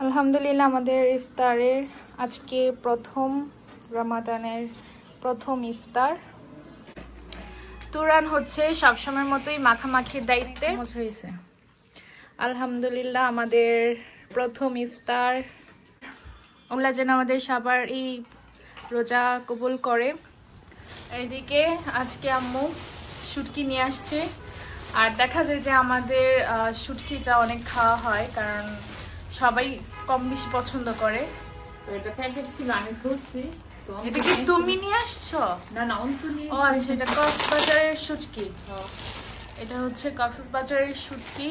আলহামদুলিল্লাহ আমাদের ইফতারের আজকে প্রথম রমাদানের প্রথম ইফতার। তুরান হচ্ছে সবসময়ের মতোই মাখামাখির দায়িত্বে হয়েছে। আলহামদুলিল্লাহ আমাদের প্রথম ইফতার। আল্লাহ যেন আমাদের সবার এই রোজা কবুল করে। এইদিকে আজকে আম্মু শুটকি নিয়ে আসছে, আর দেখা যায় যে আমাদের শুটকিটা অনেক খাওয়া হয় কারণ সবাই কম বেশি পছন্দ করে। তো এটা প্যাকেট ছিল, আমি খুঁজছি। এটা কি তুমি নিয়ে আসছো? না না, অন্ত নিয়ে। ও আচ্ছা, এটা কক্সবাজারের শুটকি। এটা হচ্ছে কক্সবাজারের শুটকি।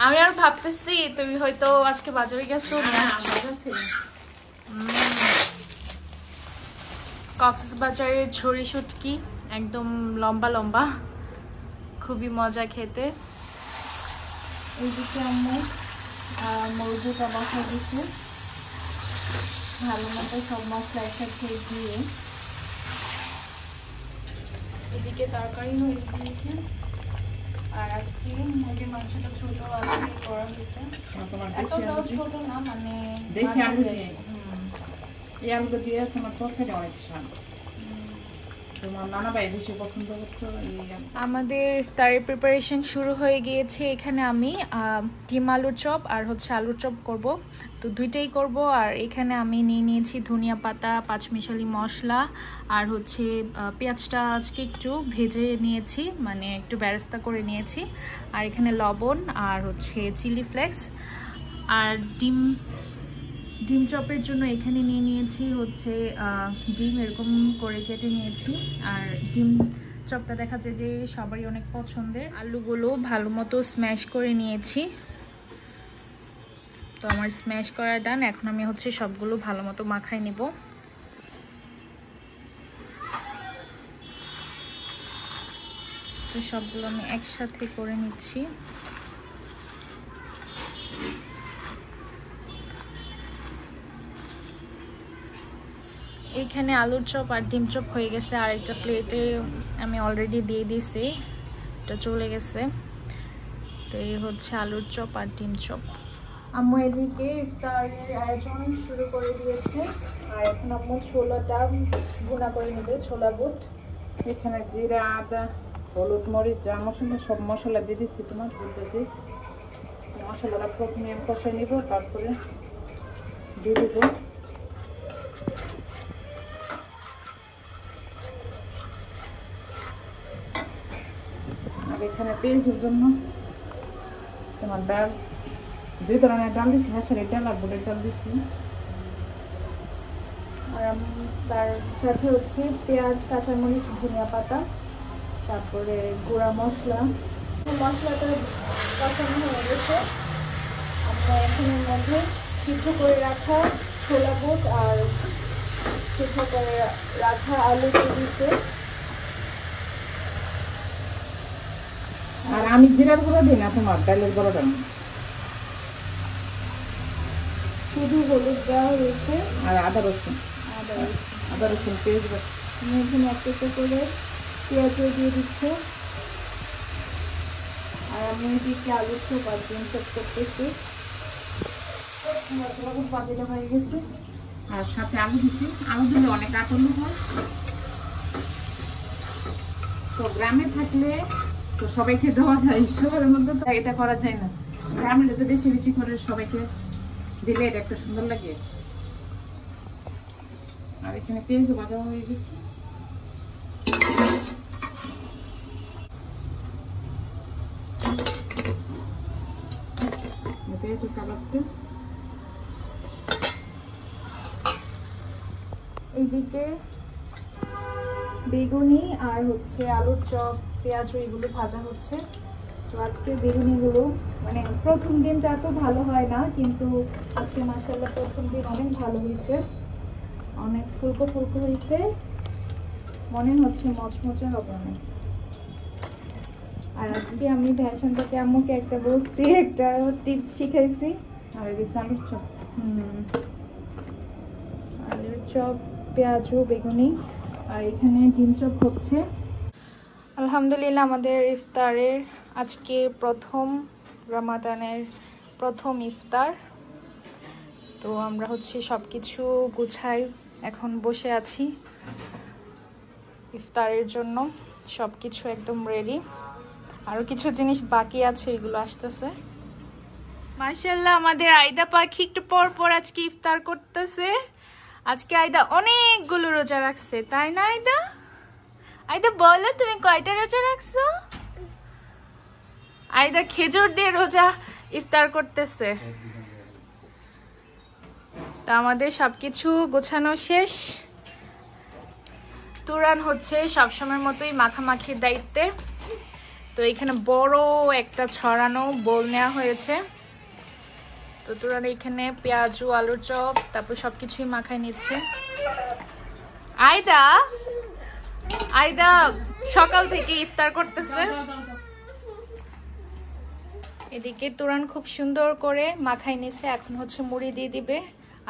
আমি আর ভাবতেছি তুমি হয়তো আজকে বাজারে গেছো। কক্সবাজারের ঝুরি শুটকি, একদম লম্বা লম্বা, খুবই মজা খেতে। এইদিকে আম্মু মুরগিটা বসা দিচ্ছে ভালো মতো সব মশলা একসাথে দিয়ে। এদিকে তরকারি হয়ে গিয়েছে, আর আজকে মুরগির মাংসটা ছোট আজকে করা হয়েছে। এতটাও ছোট না, মানে দেশি আলু দিয়ে। এই আলুটা দিয়ে তোমার তরকারি অনেক স্বাদ। তোমার নানা ভাই বেশি পছন্দ করতো। আমাদের ইফতারের প্রিপারেশন শুরু হয়ে গিয়েছে। এখানে আমি ডিম আলুর চপ আর হচ্ছে আলুর চপ করব, তো দুইটাই করব। আর এখানে আমি নিয়ে নিয়েছি ধনিয়া পাতা, পাঁচমিশালি মশলা, আর হচ্ছে পেঁয়াজটা আজকে একটু ভেজে নিয়েছি, মানে একটু বেরেস্তা করে নিয়েছি। আর এখানে লবণ আর হচ্ছে চিলি ফ্লেক্স। আর ডিম চপের জন্য এখানে নিয়ে নিয়েছি হচ্ছে ডিম এরকম করে কেটে নিয়েছি। আর ডিম চপটা দেখা যায় যে সবারই অনেক পছন্দের। আলুগুলো ভালো মতো স্ম্যাশ করে নিয়েছি, তো আমার স্ম্যাশ করা ডান। এখন আমি হচ্ছে সবগুলো ভালো মতো মাখাই নিব। তো সবগুলো আমি একসাথে করে নিচ্ছি। এইখানে আলুর চপ আর ডিম চপ হয়ে গেছে, আর একটা প্লেটে আমি অলরেডি দিয়ে দিয়েছি, এটা চলে গেছে। তো এই হচ্ছে আলুর চপ আর ডিম চপ। আম্মু এদিকে ইফতারের আয়োজন শুরু করে দিয়েছে, আর এখন আম্মু ছোলাটা ভুনা করে নেবে, ছোলা বুট। এখানে জিরা, আদা, হলুদ, মরিচ, যা মশলা সব মশলা দিয়ে দিচ্ছি। তোমার বুঝতে মশলাটা প্রথমে আমি কষাই নিব, তারপরে দিয়ে দেবো। আর এখানে পেঁয়াজের জন্য তোমার ডাল, দুই ধরনের ডাল দিচ্ছি, হাঁসের ডাল আর বুটের ডাল দিচ্ছি। আর তার সাথে হচ্ছে পেঁয়াজ, কাঁচামরিচ, ধনিয়া পাতা, তারপরে গুঁড়া মশলা। মশলাটা কষানো হয়ে গেছে। আমরা এখানের মধ্যে সিদ্ধ করে রাখা ছোলা বুট আর সিদ্ধ করে রাখা আলু দিতে। আর আমি জিরার গুঁড়ো দিই না, তোমার ডালের গুঁড়োটা শুধু হলুদ দেওয়া হয়েছে আর আদা রসুন পেঁয়াজ। আমি এখানে একটা করে পেঁয়াজও দিয়ে দিচ্ছে। আর আমি এদিকে আলুর চপ আর ডিম চপ করতেছি। বাজিটা হয়ে গেছে, আর সাথে আলু দিছি। আলু দিলে অনেক আটলো হয়। তো গ্রামে থাকলে তো সবাইকে দেওয়া যায়, শহরের মধ্যে তো এটা করা যায় না। গ্রামে তো বেশি বেশি করে সবাইকে দিলে এটা একটা সুন্দর লাগে। আর এখানে পেঁয়াজ ভাজা হয়ে গেছে। পেঁয়াজের কালারটা এইদিকে বেগুনি আর হচ্ছে আলুর চপ, পেঁয়াজ এগুলো ভাজা হচ্ছে। তো আজকে বেগুনিগুলো মানে প্রথম দিনটা এত ভালো হয় না, কিন্তু আজকে মাশাআল্লাহ প্রথম দিন অনেক ভালো হয়েছে, অনেক ফুলকো ফুলকো হয়েছে, মনে হচ্ছে মচমচে হবে অনেক। আর আজকে আমি ভ্যাশনটাকে আম্মুকে একটা বলছি, একটা টিপস শিখাইছি। আর এই আলুর চপ, আলুর চপ, পেঁয়াজ, বেগুনি, আর এখানে ডিম চপ হচ্ছে। আলহামদুলিল্লাহ আমাদের ইফতারের আজকে প্রথম রমাদানের প্রথম ইফতার। তো আমরা হচ্ছে সবকিছু গুছাই, এখন বসে আছি ইফতারের জন্য। সবকিছু একদম রেডি, আরো কিছু জিনিস বাকি আছে, এগুলো আসতেছে। মাশাআল্লাহ, আমাদের আয়দা পাখি একটু পর পর আজকে ইফতার করতেছে। আজকে আয়দা অনেকগুলো রোজা রাখছে, তাই না আয়দা? আয়দা বলো তুমি কয়টা রোজা রাখছো? আয়দা খেজুর দিয়ে রোজা ইফতার করতেছে। তো আমাদের সবকিছু গোছানো শেষ। তুরান হচ্ছে সবসময়ের মতোই মাখামাখির দায়িত্বে। তো এখানে বড় একটা ছড়ানো বোল নেওয়া হয়েছে। তো তুরান এখানে পেঁয়াজু, আলুর চপ, তারপর সবকিছুই মাখায় নিচ্ছে। আয়দা আয়দা সকাল থেকে ইফতার করতেছে। এদিকে তুরান খুব সুন্দর করে মাখাই নিচ্ছে, এখন হচ্ছে মুড়ি দিয়ে দিবে।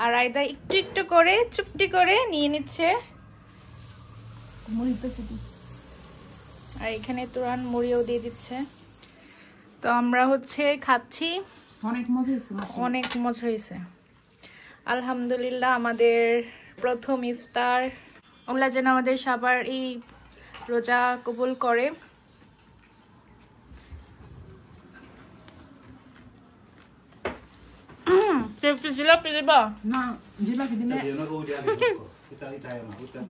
আর আয়দা একটু একটু করে চুপটি করে নিয়ে নিচ্ছে। আর এখানে তুরান মুড়িও দিয়ে দিচ্ছে। তো আমরা হচ্ছে খাচ্ছি। অনেক মজা হয়েছে আলহামদুলিল্লাহ। আমাদের প্রথম ইফতার। আল্লাহ যেন আমাদের সবার এই রোজা কবুল করে। জিলাপি দিবা? না, জিলাপি দিলে